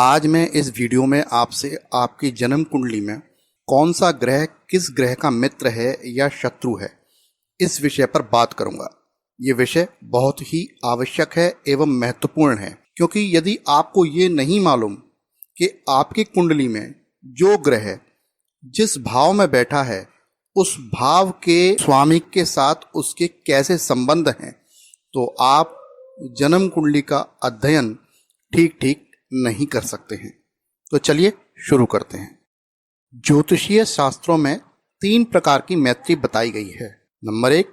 आज मैं इस वीडियो में आपसे आपकी जन्म कुंडली में कौन सा ग्रह किस ग्रह का मित्र है या शत्रु है, इस विषय पर बात करूंगा। ये विषय बहुत ही आवश्यक है एवं महत्वपूर्ण है, क्योंकि यदि आपको ये नहीं मालूम कि आपकी कुंडली में जो ग्रह जिस भाव में बैठा है उस भाव के स्वामी के साथ उसके कैसे संबंध हैं, तो आप जन्म कुंडली का अध्ययन ठीक ठीक नहीं कर सकते हैं। तो चलिए शुरू करते हैं। ज्योतिषीय शास्त्रों में 3 प्रकार की मैत्री बताई गई है। नंबर 1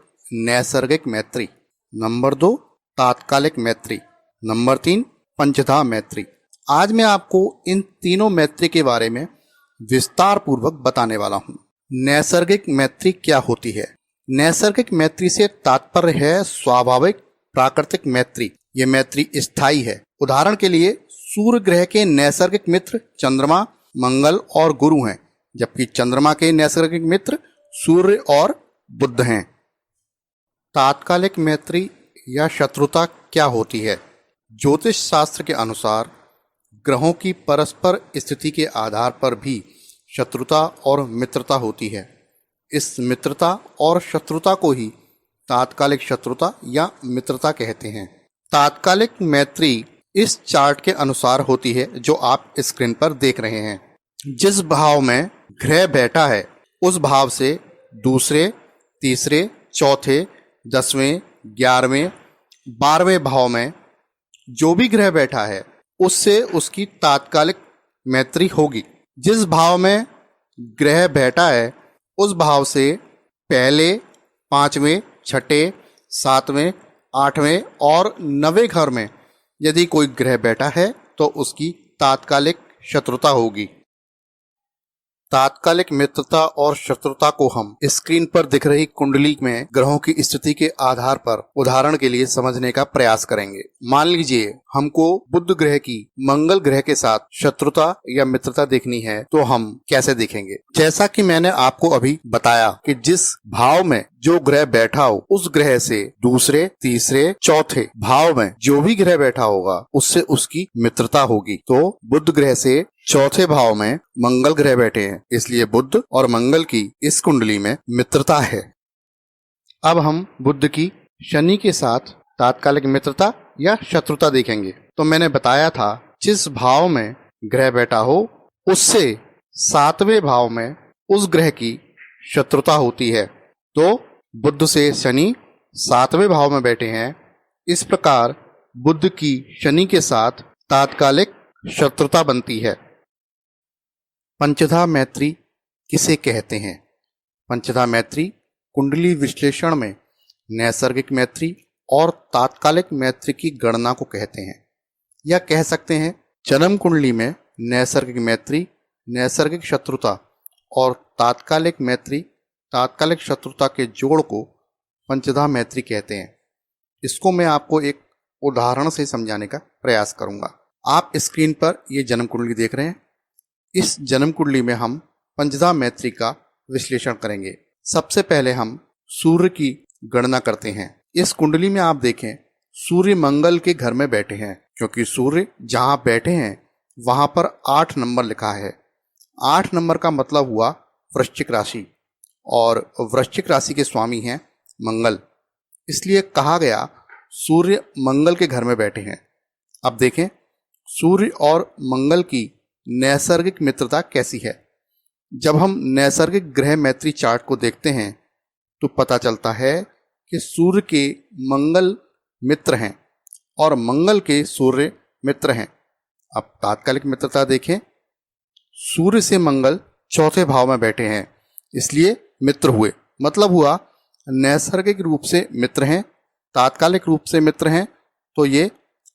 नैसर्गिक मैत्री, नंबर 2 तात्कालिक मैत्री, नंबर 3 पंचधा मैत्री। आज मैं आपको इन तीनों मैत्री के बारे में विस्तार पूर्वक बताने वाला हूँ। नैसर्गिक मैत्री क्या होती है? नैसर्गिक मैत्री से तात्पर्य है स्वाभाविक प्राकृतिक मैत्री। ये मैत्री स्थायी है। उदाहरण के लिए सूर्य ग्रह के नैसर्गिक मित्र चंद्रमा, मंगल और गुरु हैं, जबकि चंद्रमा के नैसर्गिक मित्र सूर्य और बुध हैं। तात्कालिक मैत्री या शत्रुता क्या होती है? ज्योतिष शास्त्र के अनुसार ग्रहों की परस्पर स्थिति के आधार पर भी शत्रुता और मित्रता होती है। इस मित्रता और शत्रुता को ही तात्कालिक शत्रुता या मित्रता कहते हैं। तात्कालिक मैत्री इस चार्ट के अनुसार होती है जो आप स्क्रीन पर देख रहे हैं। जिस भाव में ग्रह बैठा है उस भाव से दूसरे, तीसरे, चौथे, 10वें, 11वें, 12वें भाव में जो भी ग्रह बैठा है उससे उसकी तात्कालिक मैत्री होगी। जिस भाव में ग्रह बैठा है उस भाव से पहले, 5वें, 6ठे, 7वें, 8वें और 9वें घर में यदि कोई ग्रह बैठा है तो उसकी तात्कालिक शत्रुता होगी। तात्कालिक मित्रता और शत्रुता को हम स्क्रीन पर दिख रही कुंडली में ग्रहों की स्थिति के आधार पर उदाहरण के लिए समझने का प्रयास करेंगे। मान लीजिए हमको बुध ग्रह की मंगल ग्रह के साथ शत्रुता या मित्रता देखनी है, तो हम कैसे देखेंगे? जैसा कि मैंने आपको अभी बताया कि जिस भाव में जो ग्रह बैठा हो उस ग्रह से दूसरे, तीसरे, चौथे भाव में जो भी ग्रह बैठा होगा उससे उसकी मित्रता होगी। तो बुध ग्रह से चौथे भाव में मंगल ग्रह बैठे हैं, इसलिए बुध और मंगल की इस कुंडली में मित्रता है। अब हम बुध की शनि के साथ तात्कालिक मित्रता या शत्रुता देखेंगे। तो मैंने बताया था जिस भाव में ग्रह बैठा हो उससे 7वें भाव में उस ग्रह की शत्रुता होती है। तो बुध से शनि 7वें भाव में बैठे हैं, इस प्रकार बुध की शनि के साथ तात्कालिक शत्रुता बनती है। पंचधा मैत्री किसे कहते हैं? पंचधा मैत्री कुंडली विश्लेषण में नैसर्गिक मैत्री और तात्कालिक मैत्री की गणना को कहते हैं, या कह सकते हैं जन्म कुंडली में नैसर्गिक मैत्री, नैसर्गिक शत्रुता और तात्कालिक मैत्री, तात्कालिक शत्रुता के जोड़ को पंचधा मैत्री कहते हैं। इसको मैं आपको एक उदाहरण से समझाने का प्रयास करूंगा। आप स्क्रीन पर ये जन्म कुंडली देख रहे हैं। इस जन्म कुंडली में हम पंचधा मैत्री का विश्लेषण करेंगे। सबसे पहले हम सूर्य की गणना करते हैं। इस कुंडली में आप देखें सूर्य मंगल के घर में बैठे हैं, क्योंकि सूर्य जहां बैठे हैं वहां पर 8 नंबर लिखा है। 8 नंबर का मतलब हुआ वृश्चिक राशि, और वृश्चिक राशि के स्वामी हैं मंगल, इसलिए कहा गया सूर्य मंगल के घर में बैठे हैं। अब देखें सूर्य और मंगल की नैसर्गिक मित्रता कैसी है। जब हम नैसर्गिक ग्रह मैत्री चार्ट को देखते हैं तो पता चलता है कि सूर्य के मंगल मित्र हैं और मंगल के सूर्य मित्र हैं। अब तात्कालिक मित्रता देखें, सूर्य से मंगल चौथे भाव में बैठे हैं, इसलिए मित्र हुए। मतलब हुआ नैसर्गिक रूप से मित्र हैं, तात्कालिक रूप से मित्र हैं, तो ये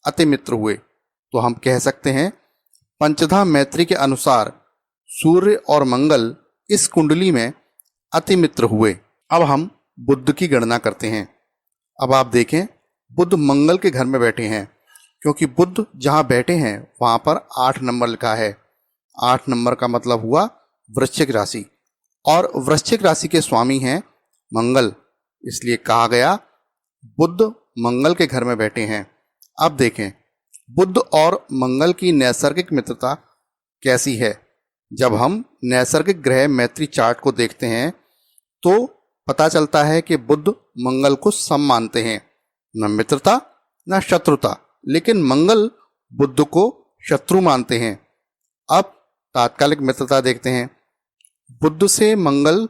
अति मित्र हुए। तो हम कह सकते हैं पंचधा मैत्री के अनुसार सूर्य और मंगल इस कुंडली में अति मित्र हुए। अब हम बुध की गणना करते हैं। अब आप देखें बुध मंगल के घर में बैठे हैं, क्योंकि बुध जहां बैठे हैं वहां पर 8 नंबर लिखा है। 8 नंबर का मतलब हुआ वृश्चिक राशि, और वृश्चिक राशि के स्वामी हैं मंगल, इसलिए कहा गया बुध मंगल के घर में बैठे हैं। अब देखें बुध और मंगल की नैसर्गिक मित्रता कैसी है? जब हम नैसर्गिक ग्रह मैत्री चार्ट को देखते हैं तो पता चलता है कि बुध मंगल को सम मानते हैं, न मित्रता न शत्रुता, लेकिन मंगल बुध को शत्रु मानते हैं। अब तात्कालिक मित्रता देखते हैं। बुध से मंगल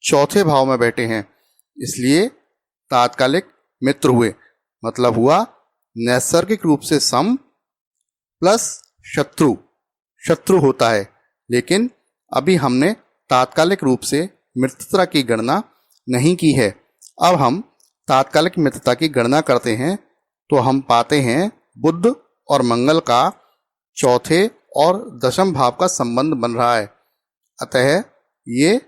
चौथे भाव में बैठे हैं, इसलिए तात्कालिक मित्र हुए। मतलब हुआ नैसर्गिक रूप से सम प्लस शत्रु, शत्रु होता है। लेकिन अभी हमने तात्कालिक रूप से मित्रता की गणना नहीं की है। अब हम तात्कालिक मित्रता की गणना करते हैं तो हम पाते हैं बुध और मंगल का चौथे और दशम भाव का संबंध बन रहा है, अतः ये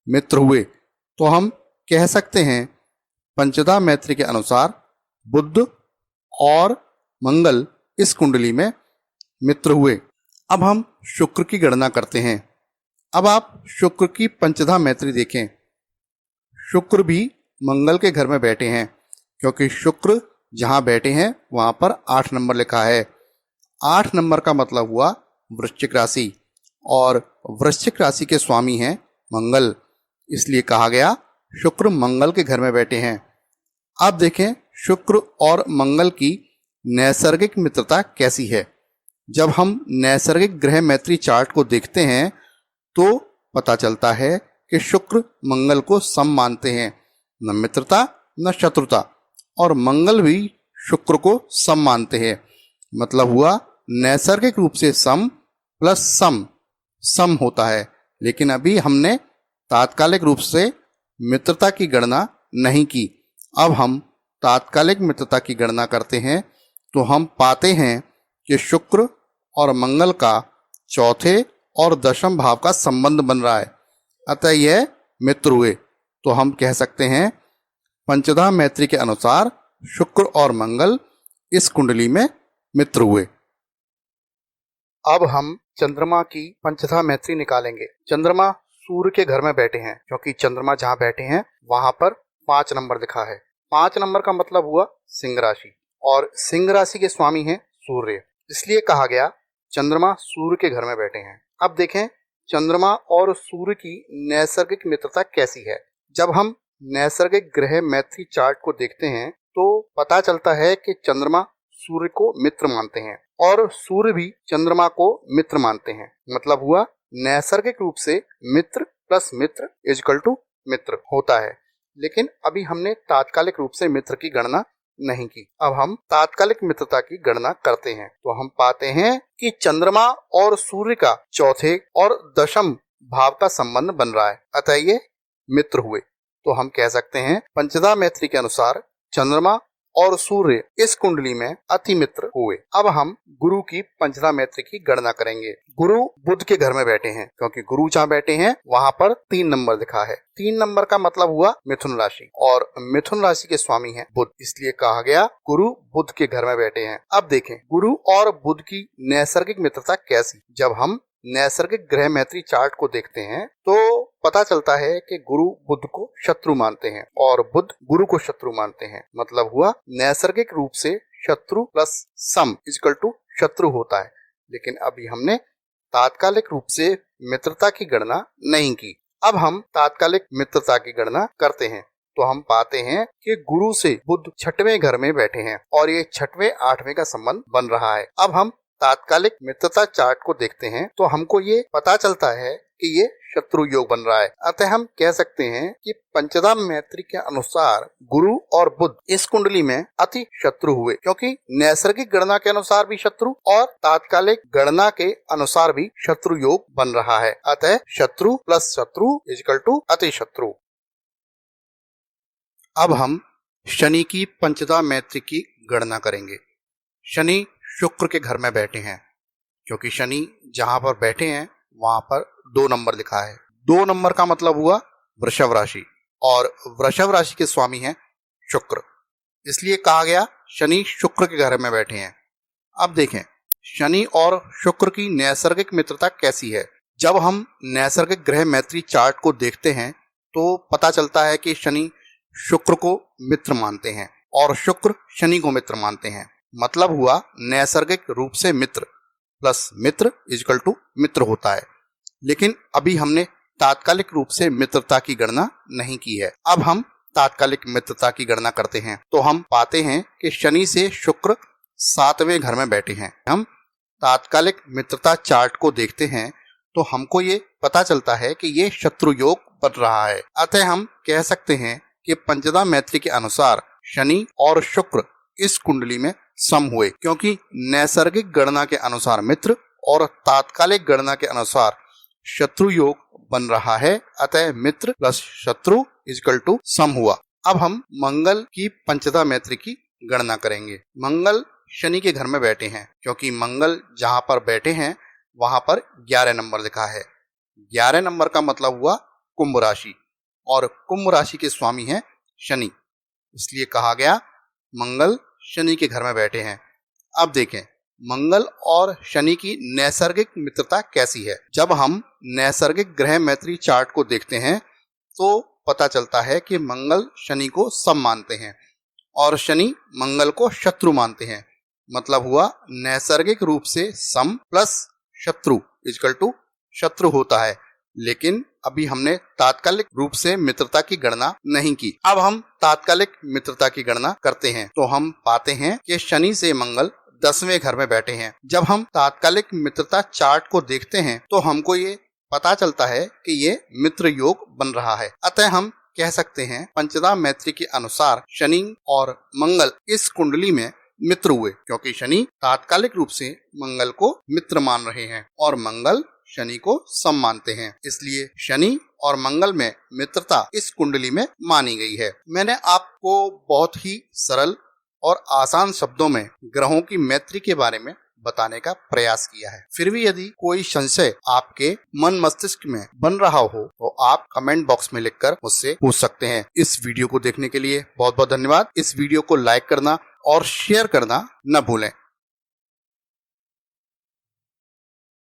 मित्र हुए। तो हम कह सकते हैं पंचदा मैत्री के अनुसार बुध और मंगल इस कुंडली में मित्र हुए। अब हम शुक्र की गणना करते हैं। अब आप शुक्र की पंचदा मैत्री देखें। शुक्र भी मंगल के घर में बैठे हैं, क्योंकि शुक्र जहां बैठे हैं वहां पर 8 नंबर लिखा है। 8 नंबर का मतलब हुआ वृश्चिक राशि, और वृश्चिक राशि के स्वामी हैं मंगल, इसलिए कहा गया शुक्र मंगल के घर में बैठे हैं। अब देखें शुक्र और मंगल की नैसर्गिक मित्रता कैसी है। जब हम नैसर्गिक ग्रह मैत्री चार्ट को देखते हैं तो पता चलता है कि शुक्र मंगल को सम मानते हैं, न मित्रता न शत्रुता, और मंगल भी शुक्र को सम मानते हैं। मतलब हुआ नैसर्गिक रूप से सम प्लस सम, सम होता है। लेकिन अभी हमने तात्कालिक रूप से मित्रता की गणना नहीं की। अब हम तात्कालिक मित्रता की गणना करते हैं तो हम पाते हैं कि शुक्र और मंगल का चौथे और दशम भाव का संबंध बन रहा है, अतः यह मित्र हुए। तो हम कह सकते हैं पंचदा मैत्री के अनुसार शुक्र और मंगल इस कुंडली में मित्र हुए। अब हम चंद्रमा की पंचदा मैत्री निकालेंगे। चंद्रमा सूर्य के घर में बैठे हैं, क्योंकि चंद्रमा जहां बैठे हैं वहां पर 5 नंबर लिखा है। 5 नंबर का मतलब हुआ सिंह राशि, और सिंह राशि के स्वामी हैं सूर्य, इसलिए कहा गया चंद्रमा सूर्य के घर में बैठे हैं। अब देखें चंद्रमा और सूर्य की नैसर्गिक मित्रता कैसी है। जब हम नैसर्गिक ग्रह मैत्री चार्ट को देखते हैं तो पता चलता है कि चंद्रमा सूर्य को मित्र मानते हैं और सूर्य भी चंद्रमा को मित्र मानते हैं। मतलब हुआ नैसर्गिक रूप से मित्र प्लस मित्र इक्वल टू मित्र होता है। लेकिन अभी हमने तात्कालिक रूप से मित्र की गणना नहीं की। अब हम तात्कालिक मित्रता की गणना करते हैं तो हम पाते हैं कि चंद्रमा और सूर्य का चौथे और दशम भाव का संबंध बन रहा है, अतः ये मित्र हुए। तो हम कह सकते हैं पंचदा मैत्री के अनुसार चंद्रमा और सूर्य इस कुंडली में अति मित्र हुए। अब हम गुरु की पंचदा मैत्री की गणना करेंगे। गुरु बुध के घर में बैठे हैं, क्योंकि गुरु जहाँ बैठे हैं वहां पर 3 नंबर लिखा है। 3 नंबर का मतलब हुआ मिथुन राशि, और मिथुन राशि के स्वामी हैं बुध, इसलिए कहा गया गुरु बुध के घर में बैठे हैं। अब देखें गुरु और बुध की नैसर्गिक मित्रता कैसी। जब हम नैसर्गिक ग्रह मैत्री चार्ट को देखते हैं तो पता चलता है कि गुरु बुध को शत्रु मानते हैं और बुध गुरु को शत्रु मानते हैं। मतलब हुआ नैसर्गिक रूप से शत्रु प्लस सम इक्वल टू शत्रु होता है। लेकिन अभी हमने तात्कालिक रूप से मित्रता की गणना नहीं की। अब हम तात्कालिक मित्रता की गणना करते हैं तो हम पाते हैं कि गुरु से बुध 6वें घर में बैठे हैं और ये 6वें 8वें का संबंध बन रहा है। अब हम तात्कालिक मित्रता चार्ट को देखते हैं तो हमको ये पता चलता है कि ये शत्रु योग बन रहा है। अतः हम कह सकते हैं कि पंचदा मैत्री के अनुसार गुरु और बुध इस कुंडली में अति शत्रु हुए, क्योंकि नैसर्गिक गणना के अनुसार भी शत्रु और तात्कालिक गणना के अनुसार भी शत्रु योग बन रहा है। अतः शत्रु प्लस शत्रु इक्वल टू अति शत्रु। अब हम शनि की पंचदा मैत्री की गणना करेंगे। शनि शुक्र के घर में बैठे हैं, क्योंकि शनि जहां पर बैठे हैं वहां पर 2 नंबर लिखा है। 2 नंबर का मतलब हुआ वृषभ राशि, और वृषभ राशि के स्वामी हैं शुक्र, इसलिए कहा गया शनि शुक्र के घर में बैठे हैं। अब देखें शनि और शुक्र की नैसर्गिक मित्रता कैसी है। जब हम नैसर्गिक ग्रह मैत्री चार्ट को देखते हैं तो पता चलता है कि शनि शुक्र को मित्र मानते हैं और शुक्र शनि को मित्र मानते हैं। मतलब हुआ नैसर्गिक रूप से मित्र प्लस मित्र इक्वल टू मित्र होता है। लेकिन अभी हमने तात्कालिक रूप से मित्रता की गणना नहीं की है। अब हम तात्कालिक मित्रता की गणना करते हैं तो हम पाते हैं कि शनि से शुक्र 7वें घर में बैठे हैं। हम तात्कालिक मित्रता चार्ट को देखते हैं तो हमको ये पता चलता है कि ये शत्रु योग बन रहा है। अतः हम कह सकते हैं कि पंचदा मैत्री के अनुसार शनि और शुक्र इस कुंडली में सम हुए, क्योंकि नैसर्गिक गणना के अनुसार मित्र और तात्कालिक गणना के अनुसार शत्रु योग बन रहा है। अतः मित्र प्लस शत्रु इक्वल टू सम हुआ। अब हम मंगल की पंचदा मैत्री की गणना करेंगे। मंगल शनि के घर में बैठे हैं, क्योंकि मंगल जहां पर बैठे हैं वहां पर 11 नंबर लिखा है। 11 नंबर का मतलब हुआ कुंभ राशि, और कुंभ राशि के स्वामी हैं शनि, इसलिए कहा गया मंगल शनि के घर में बैठे हैं। अब देखें मंगल और शनि की नैसर्गिक मित्रता कैसी है। जब हम नैसर्गिक ग्रह मैत्री चार्ट को देखते हैं तो पता चलता है कि मंगल शनि को सम मानते हैं और शनि मंगल को शत्रु मानते हैं। मतलब हुआ नैसर्गिक रूप से सम प्लस शत्रु इक्वल टू शत्रु होता है। लेकिन अभी हमने तात्कालिक रूप से मित्रता की गणना नहीं की। अब हम तात्कालिक मित्रता की गणना करते हैं तो हम पाते हैं कि शनि से मंगल 10वें घर में बैठे हैं। जब हम तात्कालिक मित्रता चार्ट को देखते हैं तो हमको ये पता चलता है कि ये मित्र योग बन रहा है। अतः हम कह सकते हैं पंचदा मैत्री के अनुसार शनि और मंगल इस कुंडली में मित्र हुए, क्योंकि शनि तात्कालिक रूप से मंगल को मित्र मान रहे हैं और मंगल शनि को सम मानते हैं। इसलिए शनि और मंगल में मित्रता इस कुंडली में मानी गई है। मैंने आपको बहुत ही सरल और आसान शब्दों में ग्रहों की मैत्री के बारे में बताने का प्रयास किया है। फिर भी यदि कोई संशय आपके मन मस्तिष्क में बन रहा हो तो आप कमेंट बॉक्स में लिखकर मुझसे पूछ सकते हैं। इस वीडियो को देखने के लिए बहुत बहुत धन्यवाद। इस वीडियो को लाइक करना और शेयर करना न भूलें।